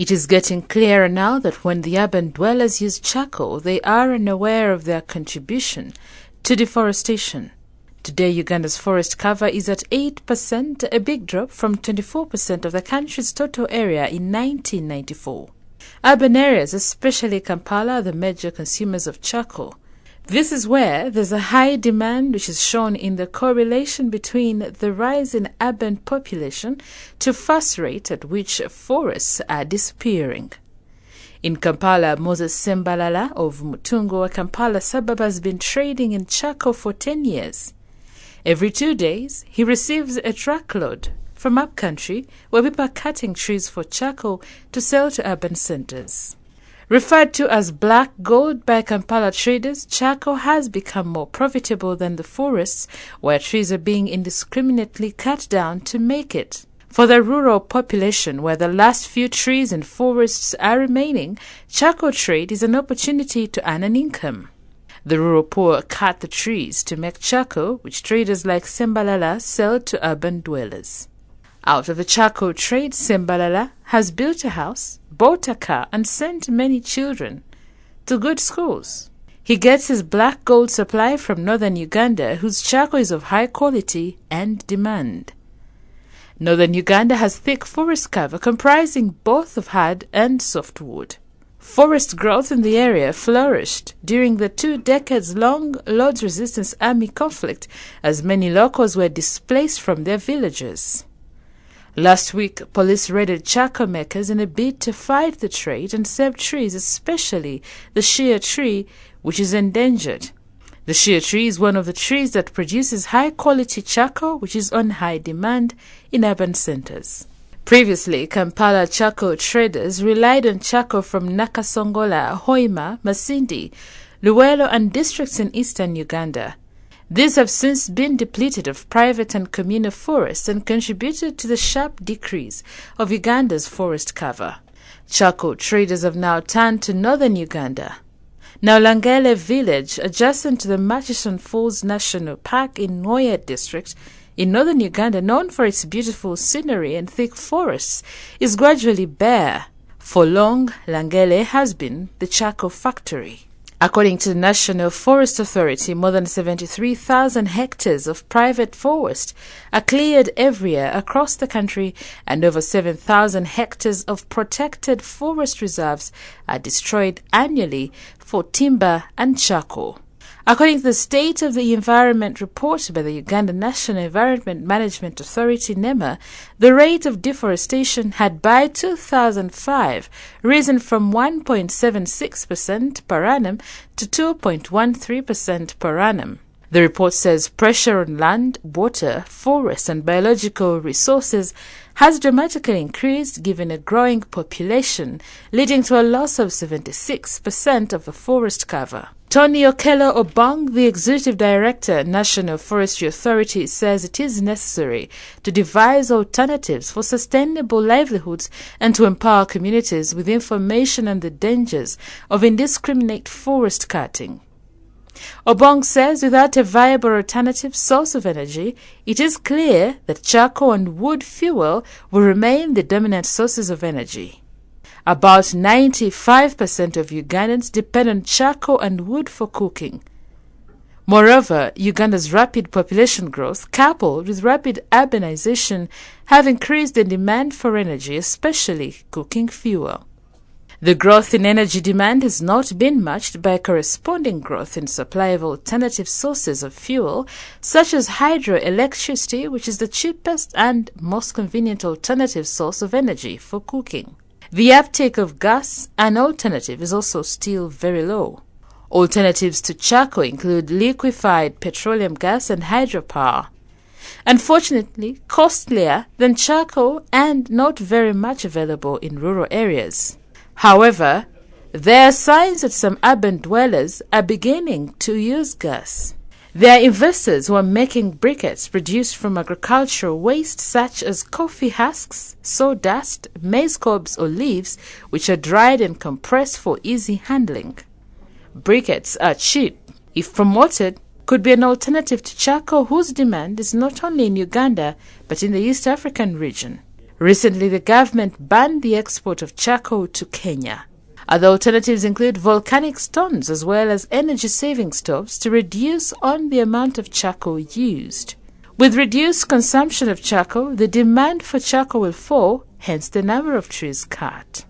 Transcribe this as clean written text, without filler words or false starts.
It is getting clearer now that when the urban dwellers use charcoal, they are unaware of their contribution to deforestation. Today, Uganda's forest cover is at 8%, a big drop from 24% of the country's total area in 1994. Urban areas, especially Kampala, are the major consumers of charcoal. This is where there's a high demand, which is shown in the correlation between the rise in urban population to fast rate at which forests are disappearing. In Kampala, Moses Sembalala of Mutungo, a Kampala suburb, has been trading in charcoal for 10 years. Every 2 days, he receives a truckload from upcountry, where people are cutting trees for charcoal to sell to urban centers. Referred to as black gold by Kampala traders, charcoal has become more profitable than the forests, where trees are being indiscriminately cut down to make it. For the rural population, where the last few trees and forests are remaining, charcoal trade is an opportunity to earn an income. The rural poor cut the trees to make charcoal, which traders like Sembalala sell to urban dwellers. Out of the charcoal trade, Sembalala has built a house, bought a car, and sent many children to good schools. He gets his black gold supply from northern Uganda, whose charcoal is of high quality and demand. Northern Uganda has thick forest cover comprising both of hard and softwood. Forest growth in the area flourished during the 2 decades-long Lord's Resistance Army conflict, as many locals were displaced from their villages. Last week, police raided charcoal makers in a bid to fight the trade and save trees, especially the shea tree, which is endangered. The shea tree is one of the trees that produces high-quality charcoal, which is on high demand in urban centers. Previously, Kampala charcoal traders relied on charcoal from Nakasongola, Hoima, Masindi, Luwelo, and districts in eastern Uganda. These have since been depleted of private and communal forests and contributed to the sharp decrease of Uganda's forest cover. Charcoal traders have now turned to northern Uganda. Now Langele village, adjacent to the Murchison Falls National Park in Noya district, in northern Uganda, known for its beautiful scenery and thick forests, is gradually bare. For long, Langele has been the charcoal factory. According to the National Forest Authority, more than 73,000 hectares of private forest are cleared every year across the country, and over 7,000 hectares of protected forest reserves are destroyed annually for timber and charcoal. According to the State of the Environment report by the Uganda National Environment Management Authority, NEMA, the rate of deforestation had by 2005 risen from 1.76% per annum to 2.13% per annum. The report says pressure on land, water, forests, and biological resources has dramatically increased given a growing population, leading to a loss of 76% of the forest cover. Tony Okello Obong, the Executive Director, National Forestry Authority, says it is necessary to devise alternatives for sustainable livelihoods and to empower communities with information on the dangers of indiscriminate forest cutting. Obong says without a viable alternative source of energy, it is clear that charcoal and wood fuel will remain the dominant sources of energy. About 95% of Ugandans depend on charcoal and wood for cooking. Moreover, Uganda's rapid population growth, coupled with rapid urbanization, have increased the demand for energy, especially cooking fuel. The growth in energy demand has not been matched by a corresponding growth in supply of alternative sources of fuel, such as hydroelectricity, which is the cheapest and most convenient alternative source of energy for cooking. The uptake of gas, an alternative, is also still very low. Alternatives to charcoal include liquefied petroleum gas and hydropower. Unfortunately, costlier than charcoal and not very much available in rural areas. However, there are signs that some urban dwellers are beginning to use gas. There are investors who are making briquettes produced from agricultural waste such as coffee husks, sawdust, maize cobs or leaves, which are dried and compressed for easy handling. Briquettes are cheap. If promoted, could be an alternative to charcoal, whose demand is not only in Uganda but in the East African region. Recently, the government banned the export of charcoal to Kenya. Other alternatives include volcanic stones as well as energy-saving stoves to reduce on the amount of charcoal used. With reduced consumption of charcoal, the demand for charcoal will fall, hence the number of trees cut.